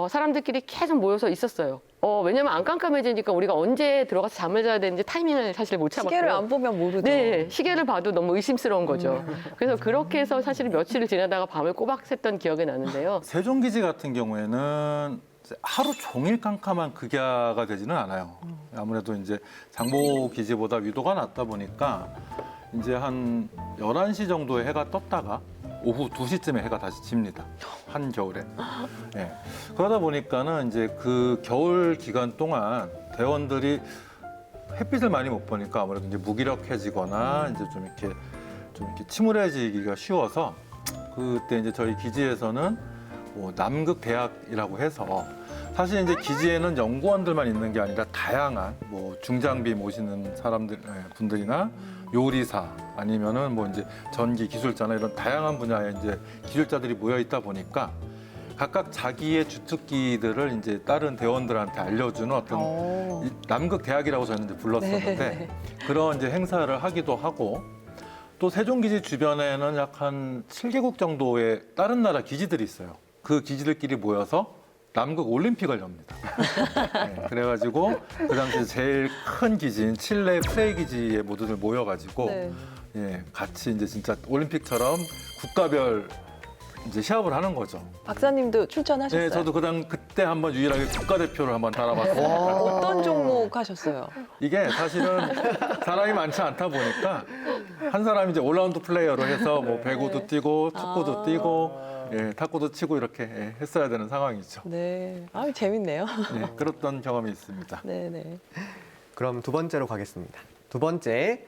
사람들끼리 계속 모여서 있었어요. 왜냐면 안 깜깜해지니까 우리가 언제 들어가서 잠을 자야 되는지 타이밍을 사실 못 잡았고요. 시계를 안 보면 모르죠. 네, 시계를 봐도 너무 의심스러운 거죠. 그래서 그렇게 해서 사실 며칠을 지나다가 밤을 꼬박 샜던 기억이 나는데요. 세종기지 같은 경우에는 이제 하루 종일 깜깜한 극야가 되지는 않아요. 아무래도 이제 장보기지보다 위도가 낮다 보니까 이제 한 11시 정도에 해가 떴다가 오후 2시쯤에 해가 다시 집니다. 한겨울에. 예. 그러다 보니까는 이제 그 겨울 기간 동안 대원들이 햇빛을 많이 못 보니까 아무래도 이제 무기력해지거나 이제 좀 이렇게 침울해지기가 쉬워서 그때 이제 저희 기지에서는 뭐 남극 대학이라고 해서 사실 이제 기지에는 연구원들만 있는 게 아니라 다양한 뭐 중장비 모시는 사람들 분들이나 요리사 아니면은 뭐 이제 전기 기술자나 이런 다양한 분야의 이제 기술자들이 모여 있다 보니까 각각 자기의 주특기들을 이제 다른 대원들한테 알려주는 어떤 이 남극 대학이라고 저희는 이제 불렀었는데 네. 그런 이제 행사를 하기도 하고 또 세종기지 주변에는 약 한 7개국 정도의 다른 나라 기지들이 있어요. 그 기지들끼리 모여서 남극 올림픽을 엽니다. 네, 그래가지고 그 당시 제일 큰 기지인 칠레 프레이 기지에 모두들 모여가지고 네. 예, 같이 이제 진짜 올림픽처럼 국가별 이제 시합을 하는 거죠. 박사님도 출전하셨어요? 네, 저도 그때 한번 유일하게 국가대표를 한번 달아봤습니다. 어떤 종목 하셨어요? 이게 사실은 사람이 많지 않다 보니까 한 사람이 이제 올라운드 플레이어로 해서 뭐 배구도 뛰고 축구도 뛰고 예, 탁구도 치고 이렇게 했어야 되는 상황이죠. 네. 재밌네요. 네, 그랬던 경험이 있습니다. 네네. 그럼 두 번째로 가겠습니다. 두 번째,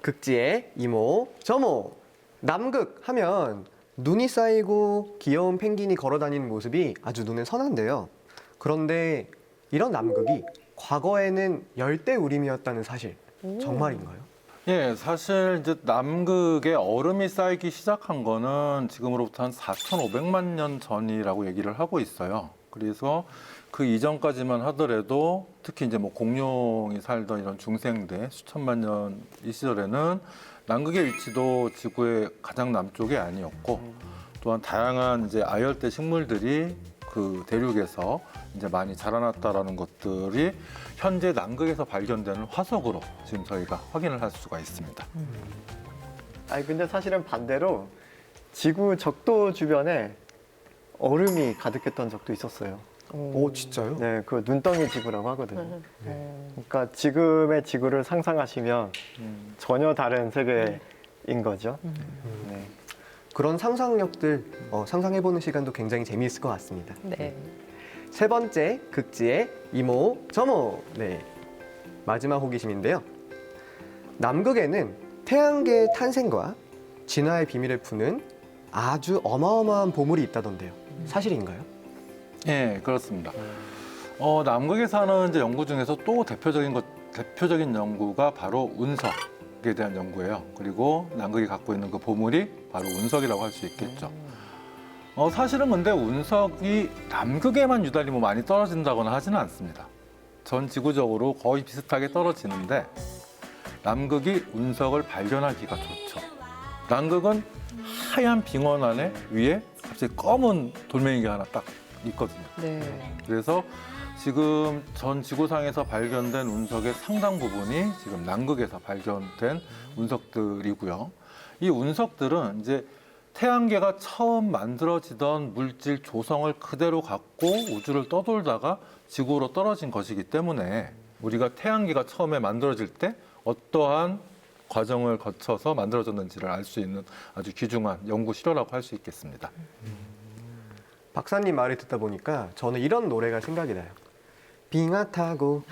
극지의 이모, 저모. 남극 하면 눈이 쌓이고 귀여운 펭귄이 걸어 다니는 모습이 아주 눈에 선한데요. 그런데 이런 남극이 과거에는 열대우림이었다는 사실, 정말인가요? 예, 사실 이제 남극에 얼음이 쌓이기 시작한 거는 지금으로부터 한 4,500만 년 전이라고 얘기를 하고 있어요. 그래서 그 이전까지만 하더라도 특히 이제 뭐 공룡이 살던 이런 중생대 수천만 년 이 시절에는 남극의 위치도 지구의 가장 남쪽이 아니었고 또한 다양한 이제 아열대 식물들이 그 대륙에서 이제 많이 자라났다라는 것들이 현재 남극에서 발견되는 화석으로 지금 저희가 확인을 할 수가 있습니다. 근데 사실은 반대로 지구 적도 주변에 얼음이 가득했던 적도 있었어요. 오, 진짜요? 네, 그 눈덩이 지구라고 하거든요. 그러니까 지금의 지구를 상상하시면 전혀 다른 세계인 거죠. 네. 그런 상상력들 상상해보는 시간도 굉장히 재미있을 것 같습니다. 네. 세 번째, 극지의 이모, 저모. 네, 마지막 호기심인데요. 남극에는 태양계의 탄생과 진화의 비밀을 푸는 아주 어마어마한 보물이 있다던데요. 사실인가요? 예, 그렇습니다. 남극에 사는 이제 연구 중에서 또 대표적인 연구가 바로 운석에 대한 연구예요. 그리고 남극이 갖고 있는 그 보물이 바로 운석이라고 할 수 있겠죠. 사실은 근데 운석이 남극에만 유달리 뭐 많이 떨어진다거나 하지는 않습니다. 전 지구적으로 거의 비슷하게 떨어지는데 남극이 운석을 발견하기가 좋죠. 남극은 하얀 빙원 안에 위에 갑자기 검은 돌멩이가 하나 딱 있거든요. 네. 그래서 지금 전 지구상에서 발견된 운석의 상당 부분이 지금 남극에서 발견된 운석들이고요. 이 운석들은 이제 태양계가 처음 만들어지던 물질 조성을 그대로 갖고 우주를 떠돌다가 지구로 떨어진 것이기 때문에 우리가 태양계가 처음에 만들어질 때 어떠한 과정을 거쳐서 만들어졌는지를 알 수 있는 아주 귀중한 연구 실험이라고 할 수 있겠습니다. 박사님 말을 듣다 보니까 저는 이런 노래가 생각이 나요. 빙하 타고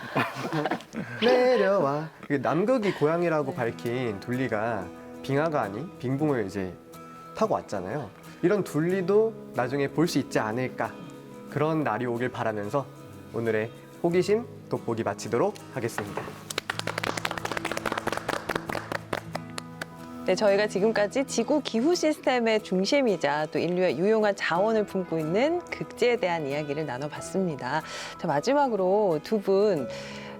내려와. 남극이 고향이라고 밝힌 둘리가 빙하가 아닌 빙붕을 이제 타고 왔잖아요. 이런 둘리도 나중에 볼 수 있지 않을까. 그런 날이 오길 바라면서 오늘의 호기심 돋보기 마치도록 하겠습니다. 네, 저희가 지금까지 지구 기후 시스템의 중심이자 또 인류의 유용한 자원을 품고 있는 극지에 대한 이야기를 나눠봤습니다. 자, 마지막으로 두 분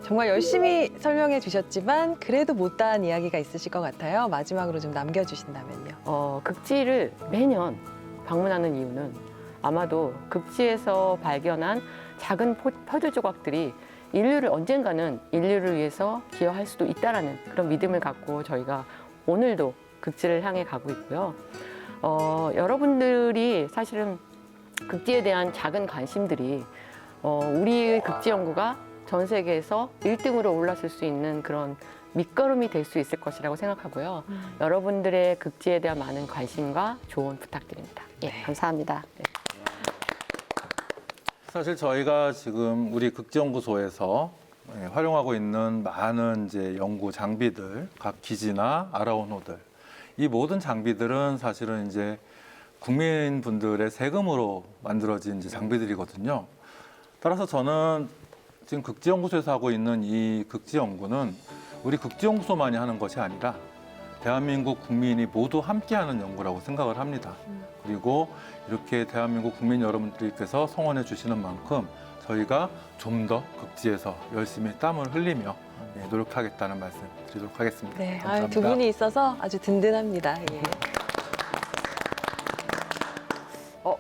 정말 열심히 설명해 주셨지만 그래도 못다한 이야기가 있으실 것 같아요. 마지막으로 좀 남겨주신다면요. 극지를 매년 방문하는 이유는 아마도 극지에서 발견한 작은 퍼즐 조각들이 언젠가는 인류를 위해서 기여할 수도 있다라는 그런 믿음을 갖고 저희가 오늘도 극지를 향해 가고 있고요. 여러분들이 사실은 극지에 대한 작은 관심들이 우리 극지 연구가 전 세계에서 1등으로 올랐을 수 있는 그런 밑거름이 될 수 있을 것이라고 생각하고요. 여러분들의 극지에 대한 많은 관심과 조언 부탁드립니다. 예, 감사합니다. 네. 사실 저희가 지금 우리 극지연구소에서 활용하고 있는 많은 이제 연구 장비들, 각 기지나 아라온호들, 이 모든 장비들은 사실은 이제 국민분들의 세금으로 만들어진 이제 장비들이거든요. 따라서 저는 지금 극지연구소에서 하고 있는 이 극지연구는 우리 극지연구소만이 하는 것이 아니라 대한민국 국민이 모두 함께하는 연구라고 생각을 합니다. 그리고 이렇게 대한민국 국민 여러분들께서 성원해 주시는 만큼 저희가 좀 더 극지에서 열심히 땀을 흘리며 노력하겠다는 말씀 드리도록 하겠습니다. 네, 감사합니다. 두 분이 있어서 아주 든든합니다. 예.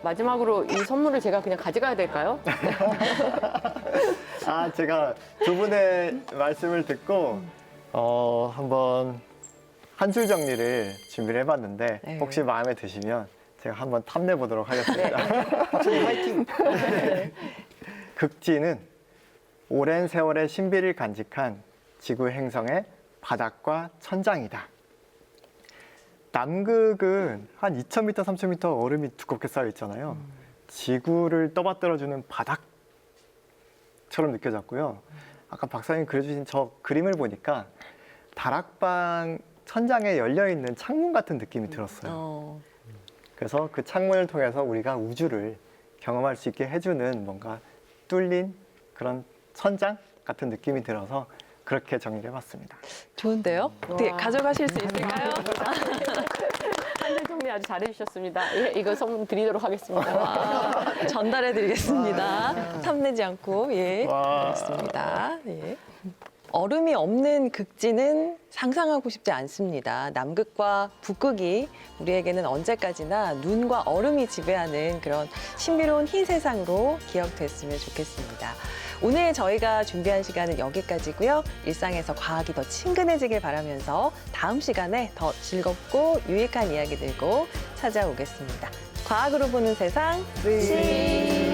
마지막으로 이 선물을 제가 그냥 가져가야 될까요? 제가 두 분의 말씀을 듣고 한번 한 줄 정리를 준비를 해봤는데 네. 혹시 마음에 드시면 제가 한번 탐내 보도록 하겠습니다. 화이팅! 극지는 오랜 세월의 신비를 간직한 지구 행성의 바닥과 천장이다. 남극은 한 2000m, 3000m 얼음이 두껍게 쌓여 있잖아요. 지구를 떠받들어주는 바닥처럼 느껴졌고요. 아까 박사님 그려주신 저 그림을 보니까 다락방 천장에 열려있는 창문 같은 느낌이 들었어요. 그래서 그 창문을 통해서 우리가 우주를 경험할 수 있게 해주는 뭔가 뚫린 그런 천장 같은 느낌이 들어서 그렇게 정리를 해봤습니다. 좋은데요? 어떻게 와. 가져가실 수 있을까요? 한줄 정리 아주 잘해주셨습니다. 예, 이거 선물 드리도록 하겠습니다. 와, 전달해드리겠습니다. 탐내지 않고 예, 와. 알겠습니다. 예. 얼음이 없는 극지는 상상하고 싶지 않습니다. 남극과 북극이 우리에게는 언제까지나 눈과 얼음이 지배하는 그런 신비로운 흰 세상으로 기억됐으면 좋겠습니다. 오늘 저희가 준비한 시간은 여기까지고요. 일상에서 과학이 더 친근해지길 바라면서 다음 시간에 더 즐겁고 유익한 이야기 들고 찾아오겠습니다. 과학으로 보는 세상, 시